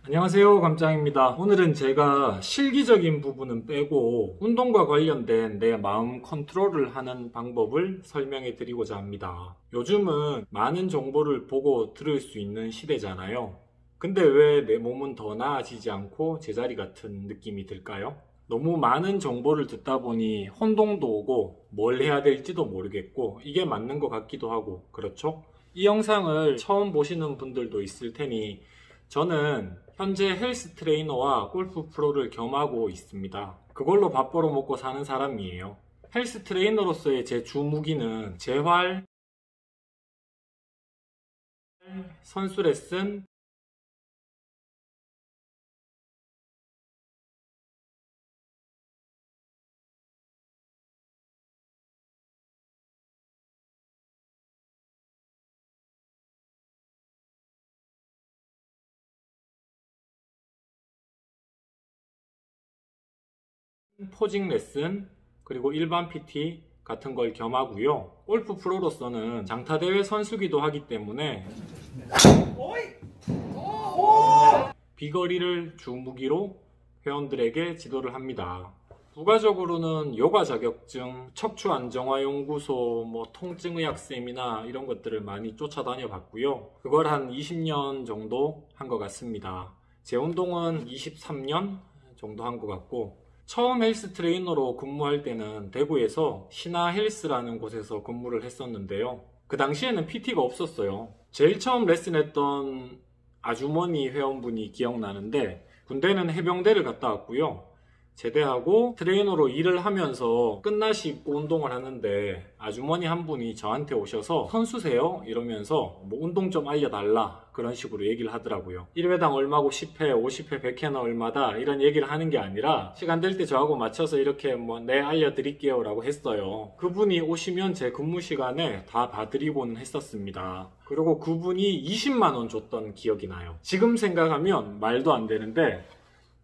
안녕하세요, 감짱입니다. 오늘은 제가 실기적인 부분은 빼고 운동과 관련된 내 마음 컨트롤을 하는 방법을 설명해 드리고자 합니다. 요즘은 많은 정보를 보고 들을 수 있는 시대잖아요. 근데 왜 내 몸은 더 나아지지 않고 제자리 같은 느낌이 들까요? 너무 많은 정보를 듣다 보니 혼동도 오고 뭘 해야 될지도 모르겠고 이게 맞는 것 같기도 하고 그렇죠? 이 영상을 처음 보시는 분들도 있을 테니 저는 현재 헬스 트레이너와 골프 프로를 겸하고 있습니다. 그걸로 밥 벌어 먹고 사는 사람이에요. 헬스 트레이너로서의 제 주 무기는 재활, 선수 레슨, 포징 레슨, 그리고 일반 PT 같은 걸 겸하고요. 골프 프로로서는 장타대회 선수기도 하기 때문에 비거리를 주 무기로 회원들에게 지도를 합니다. 부가적으로는 요가 자격증, 척추 안정화 연구소, 통증의학 세미나 이런 것들을 많이 쫓아다녀 봤고요. 그걸 한 20년 정도 한 것 같습니다. 제 운동은 23년 정도 한 것 같고, 처음 헬스 트레이너로 근무할 때는 대구에서 신화 헬스라는 곳에서 근무를 했었는데요. 그 당시에는 PT가 없었어요. 제일 처음 레슨했던 아주머니 회원분이 기억나는데, 군대는 해병대를 갔다 왔고요. 제대하고 트레이너로 일을 하면서 끝나시고 운동을 하는데 아주머니 한 분이 저한테 오셔서 선수세요? 이러면서 운동 좀 알려달라 그런 식으로 얘기를 하더라고요. 1회당 얼마고 10회, 50회, 100회는 얼마다 이런 얘기를 하는 게 아니라 시간 될 때 저하고 맞춰서 이렇게 네 알려드릴게요 라고 했어요. 그분이 오시면 제 근무 시간에 다 봐드리고는 했었습니다. 그리고 그분이 20만 원 줬던 기억이 나요. 지금 생각하면 말도 안 되는데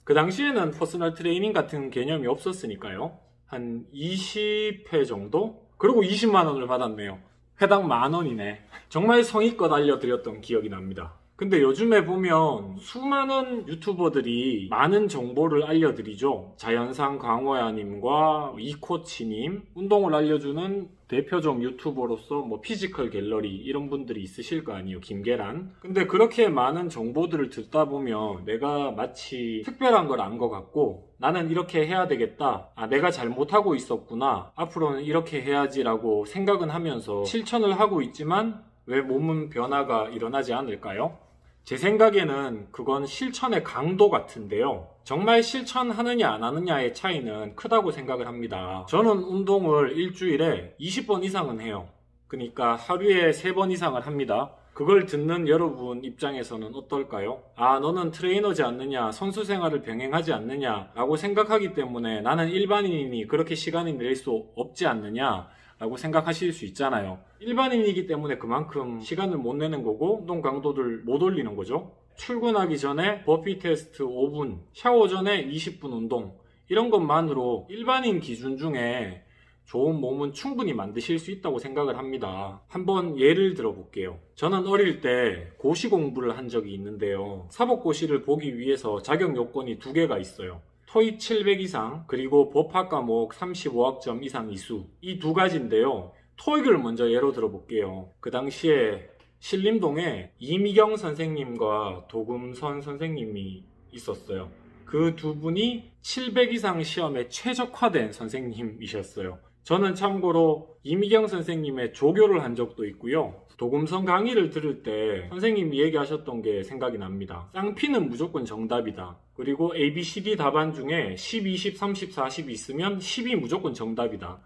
그 당시에는 퍼스널 트레이닝 같은 개념이 없었으니까요. 한 20회 정도? 그리고 20만 원을 받았네요. 회당 10,000원이네. 정말 성의껏 알려드렸던 기억이 납니다. 근데 요즘에 보면 수많은 유튜버들이 많은 정보를 알려드리죠. 자연상 강호야님과 이코치님, 운동을 알려주는 대표적 유튜버로서 피지컬 갤러리 이런 분들이 있으실 거 아니에요. 김계란. 근데 그렇게 많은 정보들을 듣다 보면 내가 마치 특별한 걸 안 것 같고 나는 이렇게 해야 되겠다. 내가 잘못하고 있었구나. 앞으로는 이렇게 해야지라고 생각은 하면서 실천을 하고 있지만 왜 몸은 변화가 일어나지 않을까요? 제 생각에는 그건 실천의 강도 같은데요. 정말 실천하느냐 안 하느냐의 차이는 크다고 생각을 합니다. 저는 운동을 일주일에 20번 이상은 해요. 그러니까 하루에 3번 이상을 합니다. 그걸 듣는 여러분 입장에서는 어떨까요? 너는 트레이너지 않느냐, 선수 생활을 병행하지 않느냐 라고 생각하기 때문에 나는 일반인이니 그렇게 시간을 낼 수 없지 않느냐 라고 생각하실 수 있잖아요. 일반인이기 때문에 그만큼 시간을 못 내는 거고 운동 강도를 못 올리는 거죠. 출근하기 전에 버피 테스트 5분, 샤워 전에 20분 운동 이런 것만으로 일반인 기준 중에 좋은 몸은 충분히 만드실 수 있다고 생각을 합니다. 한번 예를 들어 볼게요. 저는 어릴 때 고시 공부를 한 적이 있는데요. 사법고시를 보기 위해서 자격 요건이 2개가 있어요. 토익 700 이상 그리고 법학 과목 35학점 이상 이수 이 2가지인데요. 토익을 먼저 예로 들어 볼게요. 그 당시에 신림동에 이미경 선생님과 도금선 선생님이 있었어요. 그 두 분이 700 이상 시험에 최적화된 선생님이셨어요. 저는 참고로 이미경 선생님의 조교를 한 적도 있고요. 도금선 강의를 들을 때 선생님이 얘기하셨던 게 생각이 납니다. 쌍피는 무조건 정답이다. 그리고 ABCD 답안 중에 10, 20, 30, 40 있으면 10이 무조건 정답이다.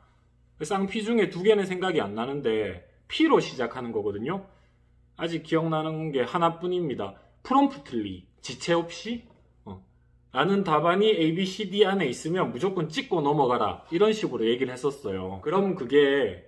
쌍피 중에 2개는 생각이 안 나는데 P로 시작하는 거거든요. 아직 기억나는 게 하나뿐입니다. 프롬프틀리, 지체 없이 라는 답안이 ABCD 안에 있으면 무조건 찍고 넘어가라 이런 식으로 얘기를 했었어요. 그럼 그게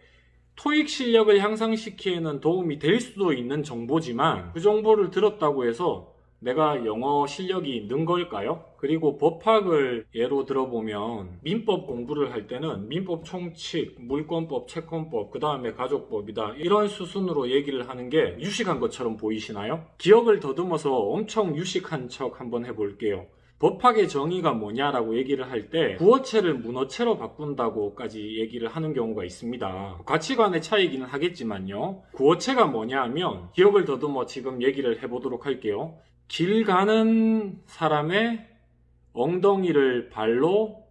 토익 실력을 향상시키는 도움이 될 수도 있는 정보지만 그 정보를 들었다고 해서 내가 영어 실력이 는 걸까요? 그리고 법학을 예로 들어보면 민법 공부를 할 때는 민법 총칙, 물권법, 채권법, 그 다음에 가족법이다 이런 수순으로 얘기를 하는 게 유식한 것처럼 보이시나요? 기억을 더듬어서 엄청 유식한 척 한번 해볼게요. 법학의 정의가 뭐냐라고 얘기를 할 때 구어체를 문어체로 바꾼다고까지 얘기를 하는 경우가 있습니다. 가치관의 차이기는 하겠지만요. 구어체가 뭐냐 하면 기억을 더듬어 지금 얘기를 해보도록 할게요. 길 가는 사람의 엉덩이를 발로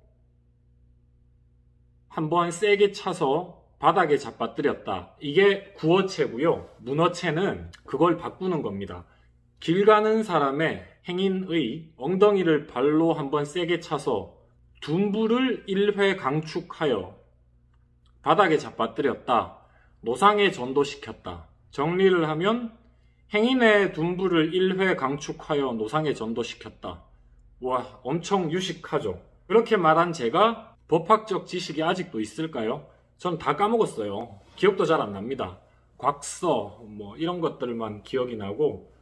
한번 세게 차서 바닥에 잡아뜨렸다. 이게 구어체고요. 문어체는 그걸 바꾸는 겁니다. 길 가는 사람의 행인의 엉덩이를 발로 한번 세게 차서 둔부를 1회 강축하여 바닥에 잡아뜨렸다. 노상에 전도시켰다. 정리를 하면 행인의 둔부를 1회 강축하여 노상에 전도시켰다. 와, 엄청 유식하죠. 그렇게 말한 제가 법학적 지식이 아직도 있을까요? 전 다 까먹었어요. 기억도 잘 안 납니다. 곽서 뭐 이런 것들만 기억이 나고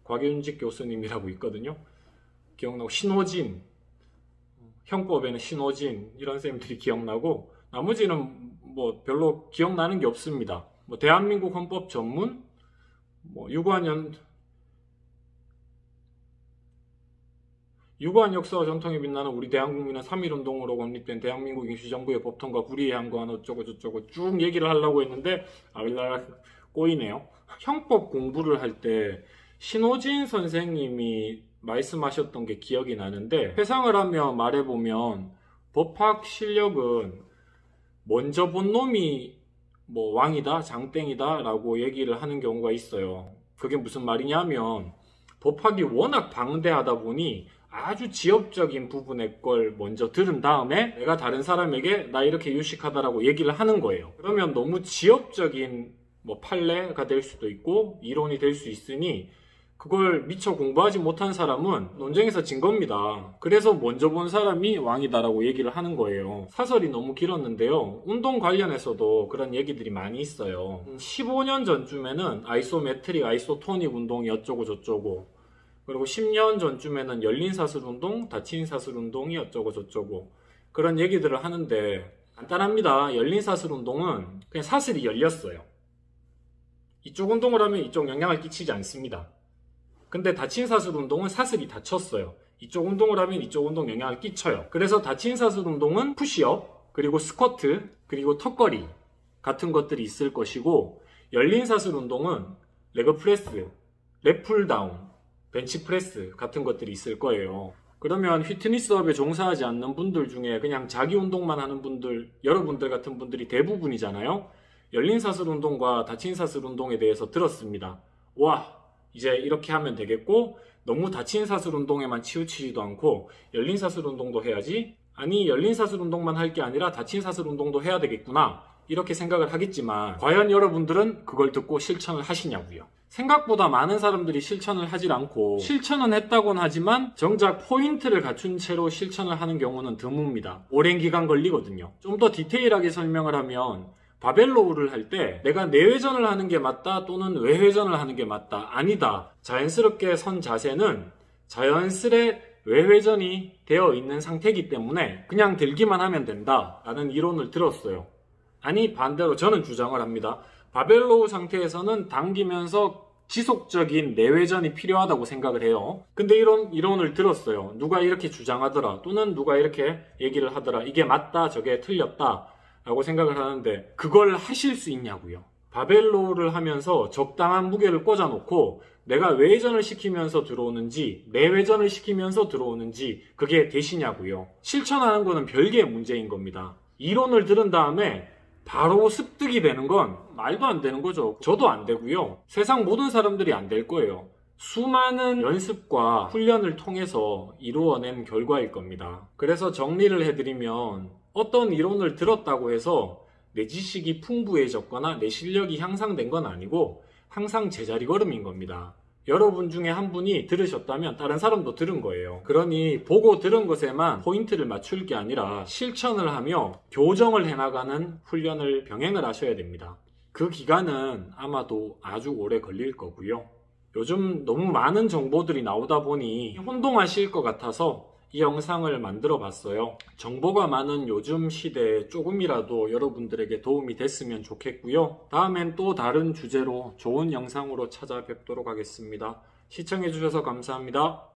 곽윤직 교수님이라고 있거든요. 기억나고 신호진, 형법에는 신호진 이런 쌤들이 기억나고 나머지는 뭐 별로 기억나는 게 없습니다. 뭐 대한민국 헌법 전문, 뭐 유관 역사와 전통에 빛나는 우리 대한국민은 3.1운동으로 건립된 대한민국 임시정부의 법통과 불의에 항거한 어쩌고 저쩌고 쭉 얘기를 하려고 했는데 꼬이네요. 형법 공부를 할 때 신호진 선생님이 말씀하셨던 게 기억이 나는데 회상을 하며 말해보면 법학 실력은 먼저 본 놈이 뭐 왕이다 장땡이다 라고 얘기를 하는 경우가 있어요. 그게 무슨 말이냐면 법학이 워낙 방대하다 보니 아주 지엽적인 부분의 걸 먼저 들은 다음에 내가 다른 사람에게 나 이렇게 유식하다라고 얘기를 하는 거예요. 그러면 너무 지엽적인 뭐 판례가 될 수도 있고 이론이 될 수 있으니 그걸 미처 공부하지 못한 사람은 논쟁에서 진 겁니다. 그래서 먼저 본 사람이 왕이다라고 얘기를 하는 거예요. 사설이 너무 길었는데요. 운동 관련해서도 그런 얘기들이 많이 있어요. 15년 전쯤에는 아이소메트릭, 아이소토닉 운동이 어쩌고 저쩌고 그리고 10년 전쯤에는 열린사슬운동, 닫힌사슬운동이 어쩌고 저쩌고 그런 얘기들을 하는데 간단합니다. 열린사슬운동은 그냥 사슬이 열렸어요. 이쪽 운동을 하면 이쪽 영향을 끼치지 않습니다. 근데 닫힌사슬 운동은 사슬이 닫혔어요. 이쪽 운동을 하면 이쪽 운동 영향을 끼쳐요. 그래서 닫힌사슬 운동은 푸시업, 그리고 스쿼트, 그리고 턱걸이 같은 것들이 있을 것이고 열린사슬 운동은 레그프레스, 랩풀다운, 벤치프레스 같은 것들이 있을 거예요. 그러면 피트니스업에 종사하지 않는 분들 중에 그냥 자기 운동만 하는 분들, 여러분들 같은 분들이 대부분이잖아요. 열린사슬 운동과 닫힌사슬 운동에 대해서 들었습니다. 와, 이제 이렇게 하면 되겠고 너무 닫힌사슬 운동에만 치우치지도 않고 열린사슬 운동도 해야지. 아니 열린사슬 운동만 할 게 아니라 닫힌사슬 운동도 해야 되겠구나 이렇게 생각을 하겠지만 과연 여러분들은 그걸 듣고 실천을 하시냐고요. 생각보다 많은 사람들이 실천을 하질 않고 실천은 했다곤 하지만 정작 포인트를 갖춘 채로 실천을 하는 경우는 드뭅니다. 오랜 기간 걸리거든요. 좀 더 디테일하게 설명을 하면 바벨로우를 할 때 내가 내회전을 하는 게 맞다 또는 외회전을 하는 게 맞다 아니다. 자연스럽게 선 자세는 자연스레 외회전이 되어 있는 상태이기 때문에 그냥 들기만 하면 된다 라는 이론을 들었어요. 아니 반대로 저는 주장을 합니다. 바벨로우 상태에서는 당기면서 지속적인 내회전이 필요하다고 생각을 해요. 근데 이런 이론을 들었어요. 누가 이렇게 주장하더라 또는 누가 이렇게 얘기를 하더라. 이게 맞다 저게 틀렸다 라고 생각을 하는데 그걸 하실 수 있냐고요. 바벨로우를 하면서 적당한 무게를 꽂아놓고 내가 외회전을 시키면서 들어오는지 내회전을 시키면서 들어오는지 그게 되시냐고요. 실천하는 거는 별개의 문제인 겁니다. 이론을 들은 다음에 바로 습득이 되는 건 말도 안 되는 거죠. 저도 안 되고요. 세상 모든 사람들이 안 될 거예요. 수많은 연습과 훈련을 통해서 이루어낸 결과일 겁니다. 그래서 정리를 해드리면 어떤 이론을 들었다고 해서 내 지식이 풍부해졌거나 내 실력이 향상된 건 아니고 항상 제자리 걸음인 겁니다. 여러분 중에 한 분이 들으셨다면 다른 사람도 들은 거예요. 그러니 보고 들은 것에만 포인트를 맞출 게 아니라 실천을 하며 교정을 해나가는 훈련을 병행을 하셔야 됩니다. 그 기간은 아마도 아주 오래 걸릴 거고요. 요즘 너무 많은 정보들이 나오다 보니 혼동하실 것 같아서 이 영상을 만들어 봤어요. 정보가 많은 요즘 시대에 조금이라도 여러분들에게 도움이 됐으면 좋겠고요. 다음엔 또 다른 주제로 좋은 영상으로 찾아뵙도록 하겠습니다. 시청해주셔서 감사합니다.